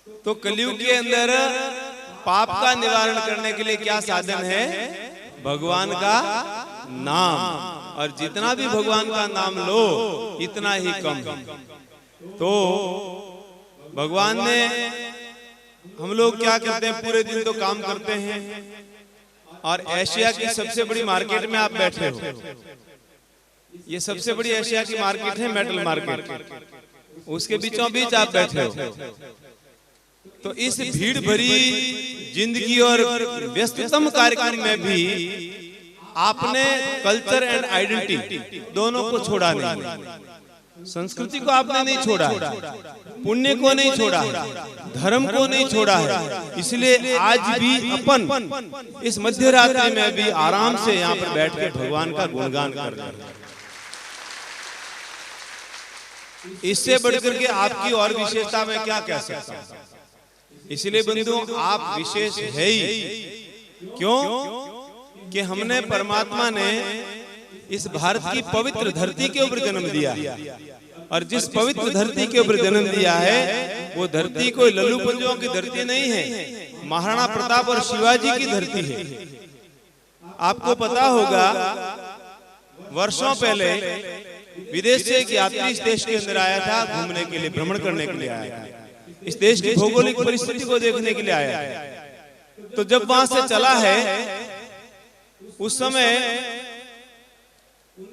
तो कलयुग के अंदर पाप का निवारण करने के लिए क्या साधन है? भगवान का नाम। और जितना भी भगवान का नाम लो इतना ही कम है। तो भगवान ने, हम लोग क्या करते हैं, पूरे दिन तो काम करते हैं और एशिया की सबसे बड़ी मार्केट में आप बैठे हो। ये सबसे बड़ी एशिया की मार्केट है, मेटल मार्केट। उसके बीचों बीच आप बैठे हो। तो इस भीड़ भरी जिंदगी और व्यस्ततम कार्यक्रम में भी आपने कल्चर एंड आइडेंटिटी दोनों को छोड़ा नहीं। संस्कृति को आपने नहीं छोड़ा, पुण्य को नहीं छोड़ा, धर्म को नहीं छोड़ा है। इसलिए आज भी अपन इस मध्य रात्रि में भी आराम से यहाँ पर बैठ के भगवान का गुणगान कर रहे हैं। इससे बढ़कर के आपकी और विशेषता में क्या कह सकता हूं। इसलिए बंधुओं, आप विशेष है ही। क्यों? कि हमने, परमात्मा ने इस भारत की पवित्र धरती के ऊपर जन्म दिया। और जिस पवित्र धरती के ऊपर जन्म दिया है वो धरती कोई लल्लू पंजुओं की धरती नहीं है, महाराणा प्रताप और शिवाजी की धरती है। आपको पता होगा, वर्षों पहले विदेश से एक यात्री इस देश के अंदर आया था, घूमने के लिए, भ्रमण करने के लिए आया था, इस देश की भौगोलिक परिस्थिति को देखने के लिए आया है। तो जब वहां से चला है, उस समय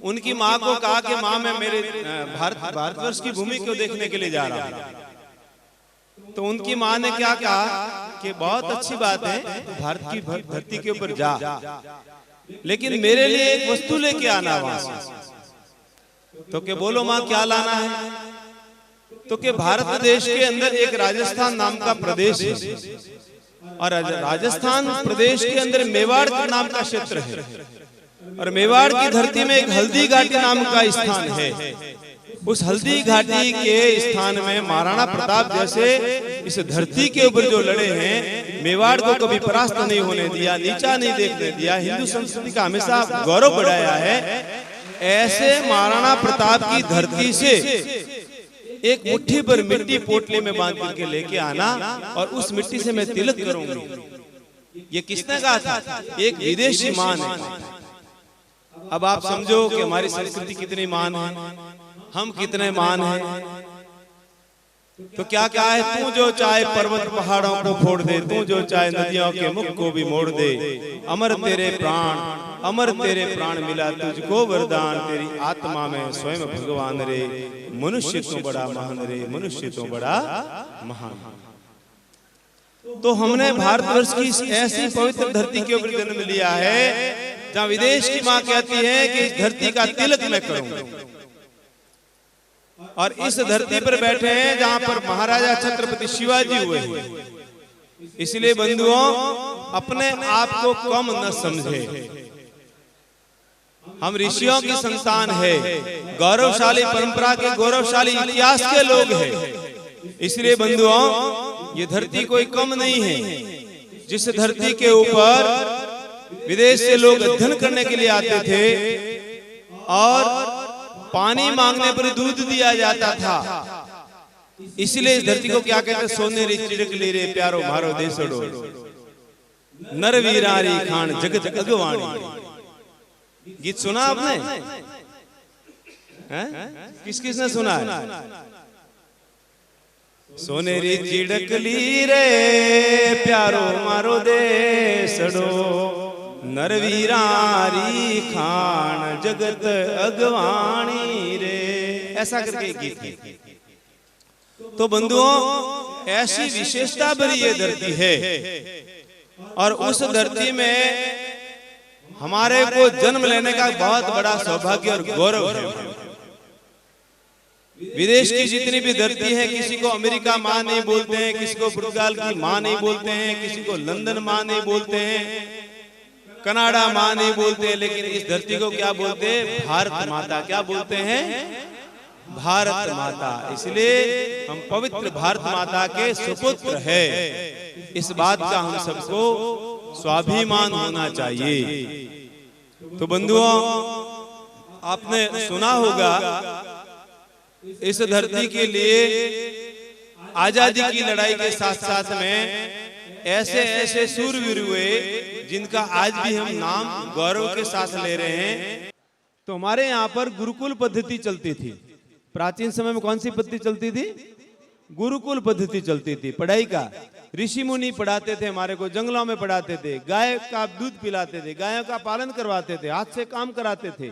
उनकी माँ को कहा कि माँ, मैं मेरे भारतवर्ष की भूमि को देखने के लिए जा रहा हूं। तो उनकी माँ ने क्या कहा कि बहुत अच्छी बात है, भारत की धरती के ऊपर जा, लेकिन मेरे लिए एक वस्तु लेके आना वहां से। तो क्या बोलो माँ, क्या लाना है? तो कि भारत देश के अंदर एक राजस्थान नाम का प्रदेश है, और राजस्थान प्रदेश के अंदर मेवाड़ नाम का क्षेत्र है, और मेवाड़ की धरती में एक हल्दी घाटी नाम का स्थान है। उस हल्दी घाटी के स्थान में महाराणा प्रताप जैसे इस धरती के ऊपर जो लड़े हैं, मेवाड़ को कभी परास्त नहीं होने दिया, नीचा नहीं देखने दिया, हिंदू संस्कृति का हमेशा गौरव बढ़ाया है। ऐसे महाराणा प्रताप की धरती से एक मुट्ठी पर मिट्टी पोटले में बांध करके लेके आना, और उस मिट्टी से मैं तिलक करूंगी। ये किसने कहा था? एक विदेशी मान है। अब आप समझो कि हमारी संस्कृति कितनी मान है, हम कितने मान हैं। तो क्या कहा है? तू जो चाहे पर्वत पहाड़ों को फोड़ दे, तू जो चाहे नदियों के मुख को भी मोड़ दे, अमर तेरे प्राण, अमर तेरे प्राण मिला तुझको वरदान, तेरी आत्मा में स्वयं भगवान रे, मनुष्य तो बड़ा महान रे, मनुष्य तो बड़ा महान। तो हमने भारतवर्ष की ऐसी पवित्र धरती के ऊपर जन्म लिया है जहाँ विदेश की माँ कहती है कि इस धरती का तिलक मैं करूंगा। और इस धरती पर बैठे हैं जहां पर महाराजा छत्रपति शिवाजी हुए। इसलिए बंधुओं, अपने आप को कम न समझे। हम ऋषियों की संतान है, गौरवशाली परंपरा के, गौरवशाली इतिहास के लोग हैं। इसलिए बंधुओं, ये धरती कोई कम नहीं है। जिस धरती के ऊपर विदेश से लोग अध्ययन करने के लिए आते थे और पानी मांगने पर दूध दिया जाता था, इसलिए इस धरती को क्या कहते हैं? सोनेरी चिड़कली रे प्यारो मारो देसड़ो, नरवीरारी खान जगत अगवाणी। गीत सुना आपने? किस किसने सुना है? सोनेरी चिड़कली रे प्यारो मारो देसड़ो, नरवीरारी खान जगत अगवाणी रे, ऐसा करके गीत है। तो बंधुओं, ऐसी विशेषता भरी ये धरती है, और उस धरती में हमारे को जन्म लेने का बहुत बड़ा सौभाग्य और गौरव है। विदेश की जितनी भी धरती है, किसी को अमेरिका माँ नहीं बोलते हैं, किसी को पुर्तगाल की माँ नहीं बोलते हैं, किसी को लंदन माँ नहीं बोलते हैं, कनाडा माँ नहीं बोलते, लेकिन इस धरती को क्या बोलते हैं? भारत माता। क्या बोलते हैं? भारत माता। इसलिए हम पवित्र भारत माता के सुपुत्र है। इस बात का हम सबको स्वाभिमान होना चाहिए। तो बंधुओं, आपने सुना होगा, इस धरती के लिए आजादी की लड़ाई के साथ साथ में ऐसे ऐसे सूरवीर हुए जिनका आज भी हम नाम गौरव के साथ ले रहे हैं। तो हमारे यहाँ पर गुरुकुल पद्धति चलती थी। प्राचीन समय में कौन सी पद्धति चलती थी? गुरुकुल पद्धति चलती थी पढ़ाई का। ऋषि मुनि पढ़ाते थे, हमारे को जंगलों में पढ़ाते थे, गाय का दूध पिलाते थे, गायों का पालन करवाते थे, हाथ से काम कराते थे।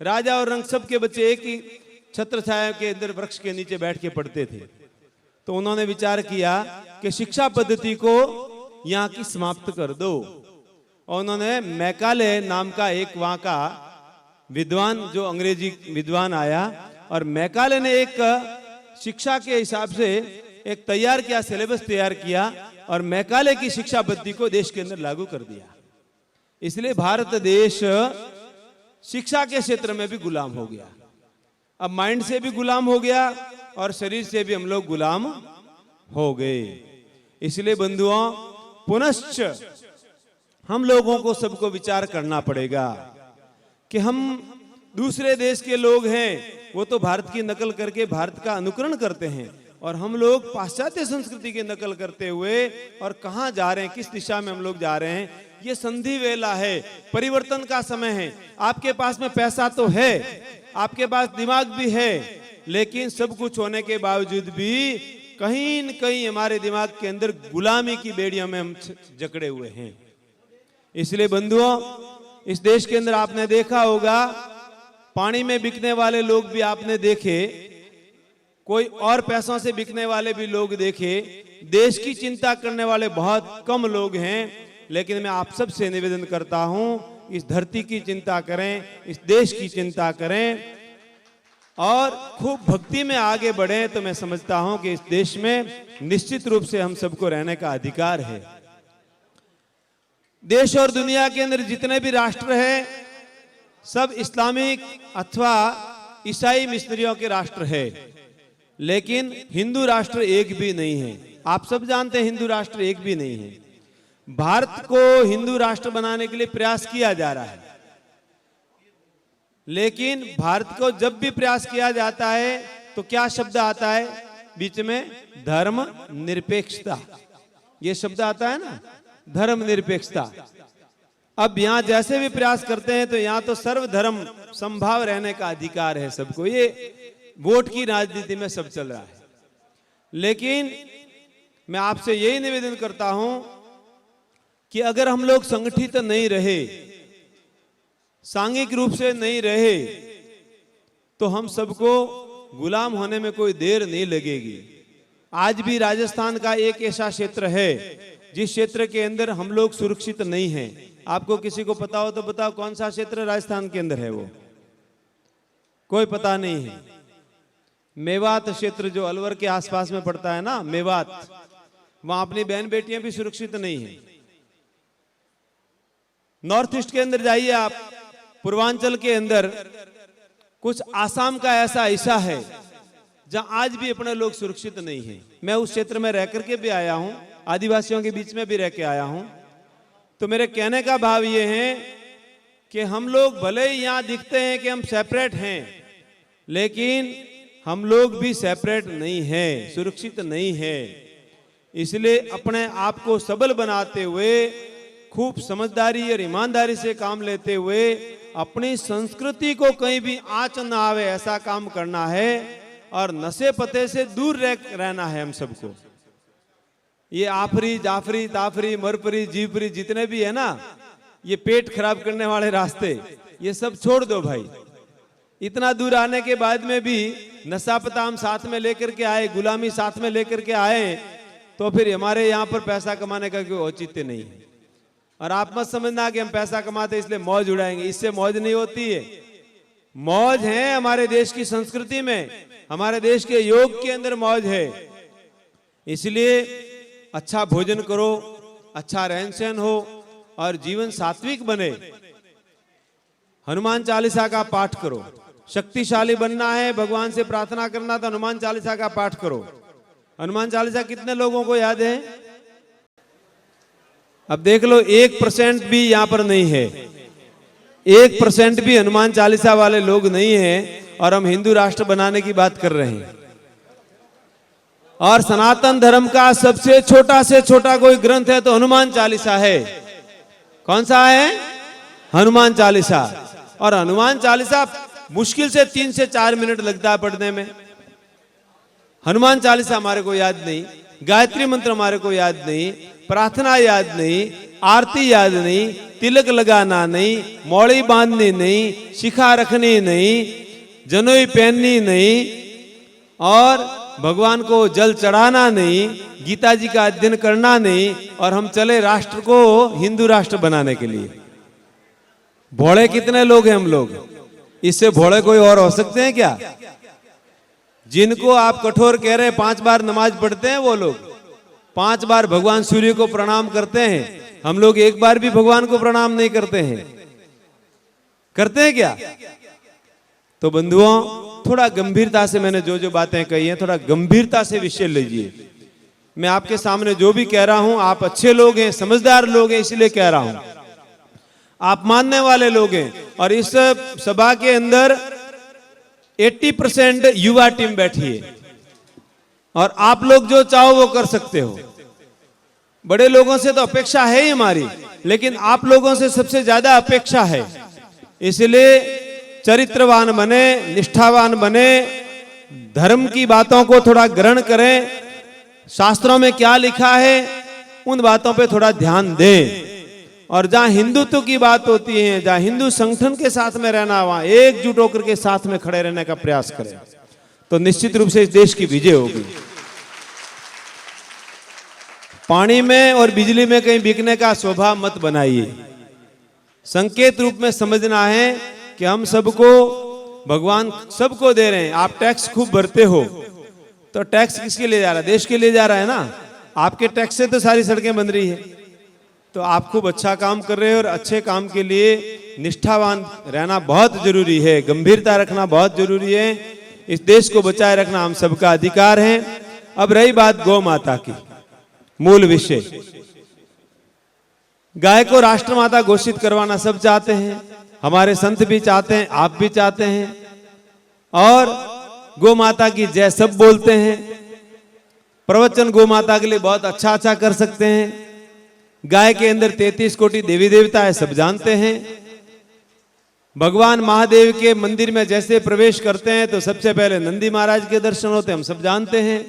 राजा और रंग सब के बच्चे एक ही छत्र छाया के अंदर वृक्ष के नीचे बैठ के पढ़ते थे। तो उन्होंने विचार किया कि शिक्षा पद्धति को यहाँ की समाप्त कर दो। और उन्होंने मैकाले नाम का एक वहां का विद्वान, जो अंग्रेजी विद्वान आया, और मैकाले ने एक शिक्षा के हिसाब से एक तैयार किया, सिलेबस तैयार किया, और मैकाले की शिक्षा पद्धति को देश के अंदर लागू कर दिया। इसलिए भारत देश शिक्षा के क्षेत्र में भी गुलाम हो गया। अब माइंड से भी गुलाम हो गया और शरीर से भी हम लोग गुलाम हो गए। इसलिए बंधुओं, पुनश्च हम लोगों को सबको विचार करना पड़ेगा कि हम दूसरे देश के लोग हैं, वो तो भारत की नकल करके भारत का अनुकरण करते हैं, और हम लोग पाश्चात्य संस्कृति की नकल करते हुए और कहां जा रहे हैं, किस दिशा में हम लोग जा रहे हैं। ये संधि वेला है, परिवर्तन का समय है। आपके पास में पैसा तो है, आपके पास दिमाग भी है, लेकिन सब कुछ होने के बावजूद भी कहीं न कहीं हमारे दिमाग के अंदर गुलामी की बेड़ियों में हम जकड़े हुए हैं। इसलिए बंधुओं, इस देश के अंदर आपने देखा होगा, पानी में बिकने वाले लोग भी आपने देखे, कोई और पैसों से बिकने वाले भी लोग देखे। देश की चिंता करने वाले बहुत कम लोग हैं। लेकिन मैं आप सबसे निवेदन करता हूं, इस धरती की चिंता करें, इस देश की चिंता करें और खूब भक्ति में आगे बढ़ें। तो मैं समझता हूं कि इस देश में निश्चित रूप से हम सबको रहने का अधिकार है। देश और दुनिया के अंदर जितने भी राष्ट्र हैं, सब इस्लामिक अथवा ईसाई मिशनरियों के राष्ट्र है, लेकिन हिंदू राष्ट्र एक भी नहीं है। आप सब जानते हैं हिंदू राष्ट्र एक भी नहीं है। भारत को हिंदू राष्ट्र बनाने के लिए प्रयास किया जा रहा है, लेकिन भारत को जब भी प्रयास किया जाता है तो क्या शब्द आता है बीच में? धर्म निरपेक्षता। ये शब्द आता है ना, धर्म निरपेक्षता। अब यहां जैसे भी प्रयास करते हैं तो यहां तो सर्वधर्म संभाव रहने का अधिकार है सबको। ये वोट की राजनीति में सब चल रहा है। लेकिन मैं आपसे यही निवेदन करता हूं कि अगर हम लोग संगठित नहीं रहे, सांघिक रूप से नहीं रहे, तो हम सबको गुलाम होने में कोई देर नहीं लगेगी। आज भी राजस्थान का एक ऐसा क्षेत्र है जिस क्षेत्र के अंदर हम लोग सुरक्षित नहीं हैं। आपको किसी को पता हो तो बताओ, कौन सा क्षेत्र राजस्थान के अंदर है? वो कोई पता नहीं है। मेवात क्षेत्र जो अलवर के आसपास में पड़ता है ना, मेवात, वहां अपनी बहन बेटियां भी सुरक्षित नहीं है। नॉर्थ ईस्ट के अंदर जाइए आप, पूर्वांचल के अंदर कुछ आसाम का ऐसा हिस्सा है जहां आज भी अपने लोग सुरक्षित नहीं हैं। मैं उस क्षेत्र में रह करके भी आया हूं, आदिवासियों के बीच में भी रह के आया हूं। तो मेरे कहने का भाव ये है कि हम लोग भले ही यहां दिखते हैं कि हम सेपरेट हैं, लेकिन हम लोग भी सेपरेट नहीं हैं, सुरक्षित नहीं है। इसलिए अपने आप को सबल बनाते हुए, खूब समझदारी और ईमानदारी से काम लेते हुए, अपनी संस्कृति को कहीं भी आंच न आवे ऐसा काम करना है, और नशे पते से दूर रहना है हम सबको। ये आफरी, जाफरी, ताफरी, मरपरी, जीवपरी जितने भी है ना, ये पेट खराब करने वाले रास्ते, ये सब छोड़ दो भाई। इतना दूर आने के बाद में भी नशा पता हम साथ में लेकर के आए, गुलामी साथ में लेकर के आए, तो फिर हमारे यहाँ पर पैसा कमाने का कोई औचित्य नहीं है। और आप मत समझना कि हम पैसा कमाते इसलिए मौज उड़ाएंगे, इससे मौज नहीं होती है। मौज है हमारे देश की संस्कृति में, हमारे देश के योग के अंदर मौज है। इसलिए अच्छा भोजन करो, अच्छा रहन सहन हो और जीवन सात्विक बने। हनुमान चालीसा का पाठ करो। शक्तिशाली बनना है, भगवान से प्रार्थना करना, तो हनुमान चालीसा का पाठ करो। हनुमान चालीसा कितने लोगों को याद है? अब देख लो, 1% भी यहां पर नहीं है। 1% भी हनुमान चालीसा वाले लोग नहीं हैं, और हम हिंदू राष्ट्र बनाने की बात कर रहे हैं। और सनातन धर्म का सबसे छोटा से छोटा कोई ग्रंथ है तो हनुमान चालीसा है। कौन सा है? हनुमान चालीसा। और हनुमान चालीसा मुश्किल से 3 से 4 मिनट लगता है पढ़ने में। हनुमान चालीसा हमारे को याद नहीं, गायत्री मंत्र हमारे को याद नहीं, प्रार्थना याद नहीं, आरती याद नहीं, तिलक लगाना नहीं, मौड़ी बांधनी नहीं, शिखा रखनी नहीं, जनोई पहननी नहीं, और भगवान को जल चढ़ाना नहीं, गीता जी का अध्ययन करना नहीं, और हम चले राष्ट्र को हिंदू राष्ट्र बनाने के लिए। भोले कितने लोग हैं हम लोग? इससे भोले कोई और हो सकते हैं क्या? जिनको आप कठोर कह रहे हैं 5 बार नमाज पढ़ते हैं, वो लोग 5 बार भगवान सूर्य को प्रणाम करते हैं, हम लोग 1 बार भी भगवान को प्रणाम नहीं करते हैं। करते हैं क्या? तो बंधुओं, थोड़ा गंभीरता से मैंने जो जो बातें कही हैं, थोड़ा गंभीरता से विषय लीजिए। मैं आपके सामने जो भी कह रहा हूं, आप अच्छे लोग हैं, समझदार लोग हैं, इसलिए कह रहा हूं। आप मानने वाले लोग हैं, और इस सभा के अंदर 80% युवा टीम बैठी है, और आप लोग जो चाहो वो कर सकते हो। बड़े लोगों से तो अपेक्षा है ही हमारी, लेकिन आप लोगों से सबसे ज्यादा अपेक्षा है। इसलिए चरित्रवान बने, निष्ठावान बने, धर्म की बातों को थोड़ा ग्रहण करें, शास्त्रों में क्या लिखा है उन बातों पे थोड़ा ध्यान दें, और जहां हिंदुत्व की बात होती है, जहां हिंदू संगठन के साथ में रहना, वहां एकजुट होकर के साथ में खड़े रहने का प्रयास करें, तो निश्चित रूप से इस देश की विजय होगी। पानी में और बिजली में कहीं बिकने का स्वभाव मत बनाइए। संकेत रूप में समझना है कि हम सबको भगवान सबको दे रहे हैं। आप टैक्स खूब भरते हो, तो टैक्स किसके लिए जा रहा है? देश के लिए जा रहा है ना। आपके टैक्स से तो सारी सड़कें बन रही है। तो आप खूब अच्छा काम कर रहे हो, और अच्छे काम के लिए निष्ठावान रहना बहुत जरूरी है, गंभीरता रखना बहुत जरूरी है। इस देश को बचाए रखना हम सबका अधिकार है। अब रही बात गौ माता की, मूल विषय। गाय को राष्ट्रमाता घोषित करवाना सब चाहते हैं, हमारे संत भी चाहते हैं, आप भी चाहते हैं, और गौ माता की जय सब बोलते हैं। प्रवचन गौ माता के लिए बहुत अच्छा अच्छा कर सकते हैं। गाय के अंदर 33 कोटि देवी देवता है, सब जानते हैं। भगवान महादेव के मंदिर में जैसे प्रवेश करते हैं तो सबसे पहले नंदी महाराज के दर्शन होते हैं, हम सब जानते हैं।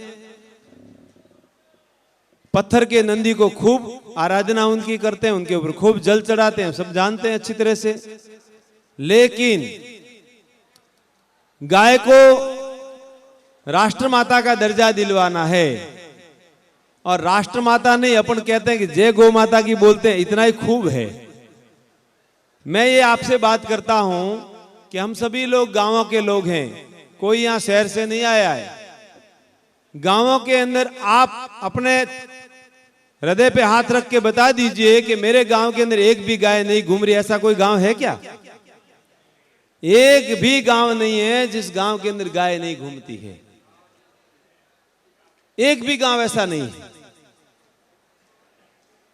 पत्थर के नंदी को खूब आराधना उनकी करते हैं, उनके ऊपर खूब जल चढ़ाते हैं, सब जानते हैं अच्छी तरह से। लेकिन गाय को राष्ट्रमाता का दर्जा दिलवाना है, और राष्ट्रमाता नहीं, अपन कहते हैं कि जय गौ माता की बोलते हैं, इतना ही खूब है। मैं ये आपसे बात करता हूं कि हम सभी लोग गांवों के लोग हैं, कोई यहां शहर से नहीं आया है। गांवों के अंदर आप अपने हृदय पे हाथ रख के बता दीजिए कि मेरे गांव के अंदर एक भी गाय नहीं घूम रही। ऐसा कोई गांव है क्या? एक भी गांव नहीं है जिस गांव के अंदर गाय नहीं घूमती है। एक भी गांव ऐसा नहीं है।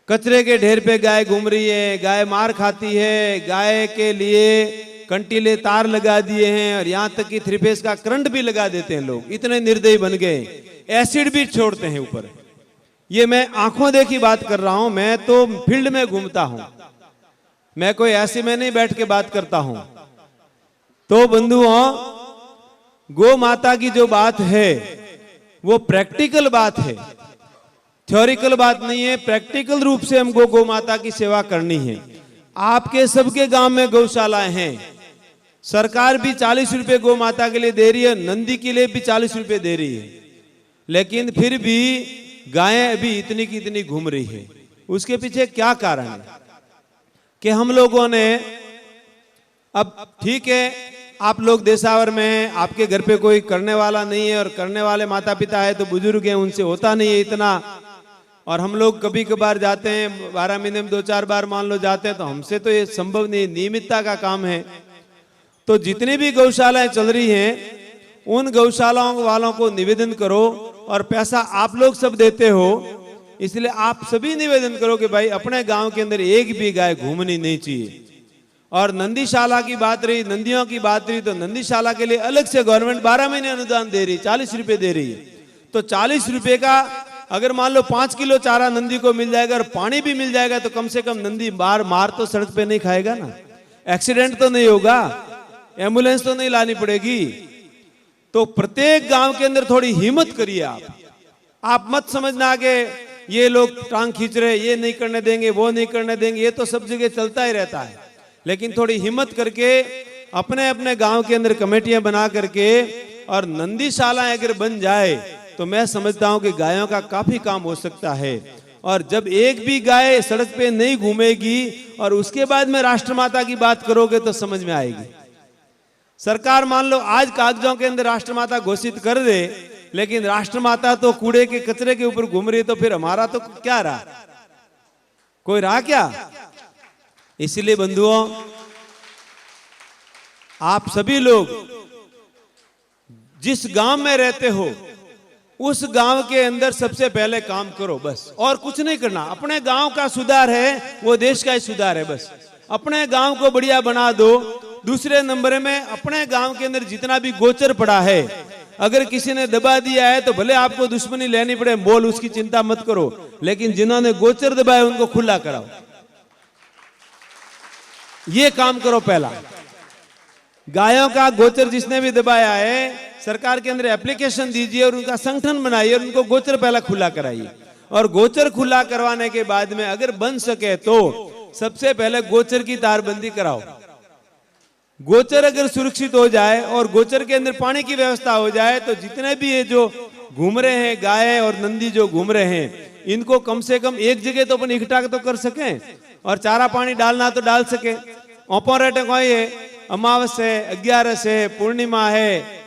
कचरे के ढेर पे गाय घूम रही है, गाय मार खाती है, गाय के लिए कंटीले तार लगा दिए हैं, और यहां तक कि 3 फेस का करंट भी लगा देते हैं लोग। इतने निर्दयी बन गए, एसिड भी छोड़ते हैं ऊपर। ये मैं आंखों देखी बात कर रहा हूं। मैं तो फील्ड में घूमता हूं, मैं कोई ऐसे में नहीं बैठ के बात करता हूं। तो बंधुओं, गौ माता की जो बात है वो प्रैक्टिकल बात है, थ्योरिकल बात नहीं है। प्रैक्टिकल रूप से हमको गौ माता की सेवा करनी है। आपके सबके गांव में गौशालाएं हैं, सरकार भी 40 रुपए गौ माता के लिए दे रही है, नंदी के लिए भी 40 रुपए दे रही है, लेकिन फिर भी गायें अभी इतनी की इतनी घूम रही है। उसके पीछे क्या कारण है? कि हम लोगों ने, अब ठीक है आप लोग देशावर में हैं, आपके घर पे कोई करने वाला नहीं है, और करने वाले माता पिता है तो बुजुर्ग हैं, उनसे होता नहीं है इतना। और हम लोग कभी कभार जाते हैं, 12 महीने में 2-4 बार मान लो जाते हैं, तो हमसे तो ये संभव नहीं, नियमितता का काम है। तो जितनी भी गौशालाएं चल रही हैं उन गौशालाओं वालों को निवेदन करो, और पैसा आप लोग सब देते हो, इसलिए आप सभी निवेदन करो कि भाई अपने गांव के अंदर एक भी गाय घूमनी नहीं चाहिए। और नंदीशाला की बात रही, नंदियों की बात रही, तो नंदीशाला के लिए अलग से गवर्नमेंट 12 महीने अनुदान दे रही, 40 रुपए दे रही है। तो 40 रुपए का अगर मान लो 5 किलो चारा नंदी को मिल जाएगा और पानी भी मिल जाएगा तो कम से कम नंदी मार तो सड़क पे नहीं खाएगा ना, एक्सीडेंट तो नहीं होगा, एम्बुलेंस तो नहीं लानी पड़ेगी। तो प्रत्येक गांव के अंदर थोड़ी हिम्मत करिए आप मत समझना कि ये लोग टांग खींच रहे, ये नहीं करने देंगे, वो नहीं करने देंगे, ये तो सब जगह चलता ही रहता है। लेकिन थोड़ी हिम्मत करके अपने अपने गांव के अंदर कमेटियां बना करके और नंदीशाला अगर बन जाए तो मैं समझता हूं कि गायों का काफी काम हो सकता है। और जब एक भी गाय सड़क पे नहीं घूमेगी और उसके बाद में राष्ट्रमाता की बात करोगे तो समझ में आएगी। सरकार मान लो आज कागजों के अंदर राष्ट्रमाता घोषित कर दे, लेकिन राष्ट्रमाता तो कूड़े के कचरे के ऊपर घूम रही है, तो फिर हमारा तो क्या रहा, कोई रहा क्या? इसलिए बंधुओं, आप सभी लोग जिस गांव में रहते हो उस गांव के अंदर सबसे पहले काम करो, बस और कुछ नहीं करना। अपने गांव का सुधार है वो देश का ही सुधार है। बस अपने गांव को बढ़िया बना दो। दूसरे नंबर में अपने गांव के अंदर जितना भी गोचर पड़ा है, अगर किसी ने दबा दिया है तो भले आपको दुश्मनी लेनी पड़े, बोल उसकी चिंता मत करो, लेकिन जिन्होंने गोचर दबाया उनको खुला कराओ। ये काम करो पहला। गायों का गोचर जिसने भी दबाया है, सरकार के अंदर एप्लीकेशन दीजिए और उनका संगठन बनाइए और उनको गोचर पहला खुला कराइए। और गोचर खुला करवाने के बाद में अगर बन सके तो सबसे पहले गोचर की तारबंदी कराओ। गोचर अगर सुरक्षित हो जाए और गोचर के अंदर पानी की व्यवस्था हो जाए तो जितने भी ये जो घूम रहे हैं गाय और नंदी जो घूम रहे हैं, इनको कम से कम एक जगह तो अपन इकट्ठा तो कर सकें और चारा पानी डालना तो डाल सके। ऑपरेटर कोई है, अमावस है, 11 है, पूर्णिमा है,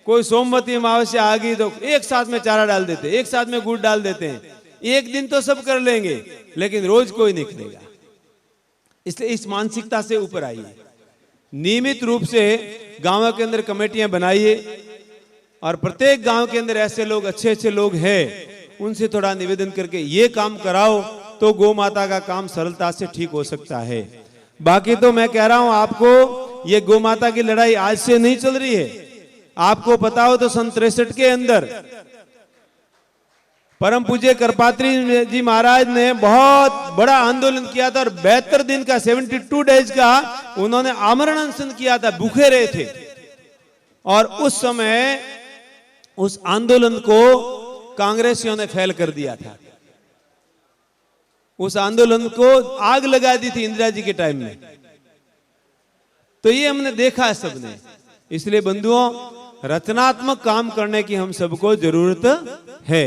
कोई सोमवती अमावस्या आ गई तो एक साथ में चारा डाल देते, एक साथ में गुड़ डाल देते हैं। एक दिन तो सब कर लेंगे, लेकिन रोज कोई नहीं करेगा। इसलिए इस मानसिकता से ऊपर आइए। नियमित रूप से गांवों के अंदर कमेटियां बनाइए और प्रत्येक गांव के अंदर ऐसे लोग, अच्छे अच्छे लोग हैं, उनसे थोड़ा निवेदन करके ये काम कराओ तो गौ माता का काम सरलता से ठीक हो सकता है। बाकी तो मैं कह रहा हूं आपको, ये गौ माता की लड़ाई आज से नहीं चल रही है। आपको पता हो तो सन 63 के अंदर परम पूज्य करपात्री जी महाराज ने बहुत बड़ा आंदोलन किया था और 72 दिन का 72 डेज का उन्होंने आमरण अनशन किया था, भूखे रहे थे। और उस समय उस आंदोलन को कांग्रेसियों ने फेल कर दिया था। उस आंदोलन को आग लगा दी थी इंदिरा जी के टाइम में। तो ये हमने देखा है सबने। इसलिए बंधुओं, रचनात्मक काम करने की हम सबको जरूरत है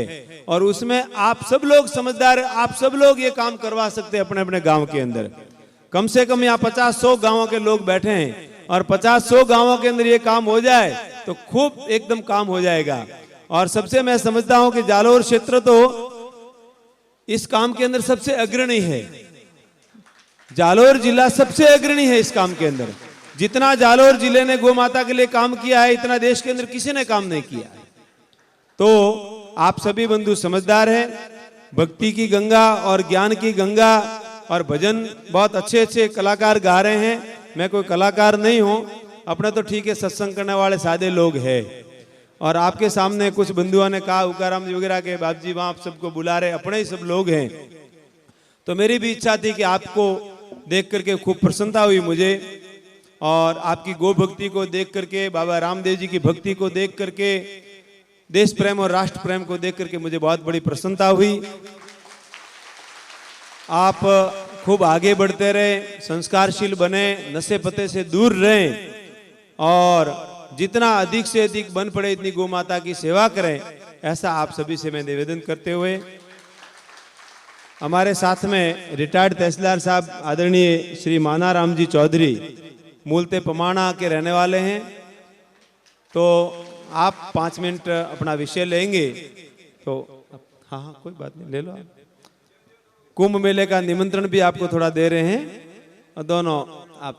और उसमें आप सब लोग समझदार, आप सब लोग ये काम करवा सकते हैं अपने अपने गांव के अंदर। कम से कम यहाँ 50-100 गांवों के लोग बैठे हैं और 50-100 गांवों के अंदर ये काम हो जाए तो खूब एकदम काम हो जाएगा। और सबसे मैं समझता हूं कि जालोर क्षेत्र तो इस काम के अंदर सबसे अग्रणी है। जालोर जिला सबसे अग्रणी है इस काम के अंदर। जितना जालोर जिले ने गौ माता के लिए काम किया है, इतना देश के अंदर किसी ने काम नहीं किया है। तो आप सभी बंधु समझदार हैं। भक्ति की गंगा और ज्ञान की गंगा और भजन बहुत अच्छे अच्छे कलाकार गा रहे हैं। मैं कोई कलाकार नहीं हूं, अपना तो ठीक है, सत्संग करने वाले सादे लोग हैं। और आपके सामने कुछ बंधुओं ने कहा, उकाराम जी वगैरह के बाप जी वहां आप सबको बुला रहे, अपने ही सब लोग हैं। तो मेरी भी इच्छा थी कि आपको देख करके खूब प्रसन्नता हुई मुझे, और आपकी गो भक्ति को देख करके, बाबा रामदेव जी की भक्ति को देख करके, देश प्रेम और राष्ट्र प्रेम को देख करके मुझे बहुत बड़ी प्रसन्नता हुई। आप खूब आगे बढ़ते रहे, संस्कारशील बने, नशे पते से दूर रहें और जितना अधिक से अधिक बन पड़े इतनी गौ माता की सेवा करें, ऐसा आप सभी से मैं निवेदन करते हुए, हमारे साथ में रिटायर्ड तहसीलदार साहब आदरणीय श्री मानाराम जी चौधरी मूलते पमाणा के रहने वाले हैं, तो आप 5 मिनट अपना विषय लेंगे तो हाँ कोई बात नहीं, ले लो। कुंभ मेले का निमंत्रण भी आपको थोड़ा दे रहे हैं और दोनों आप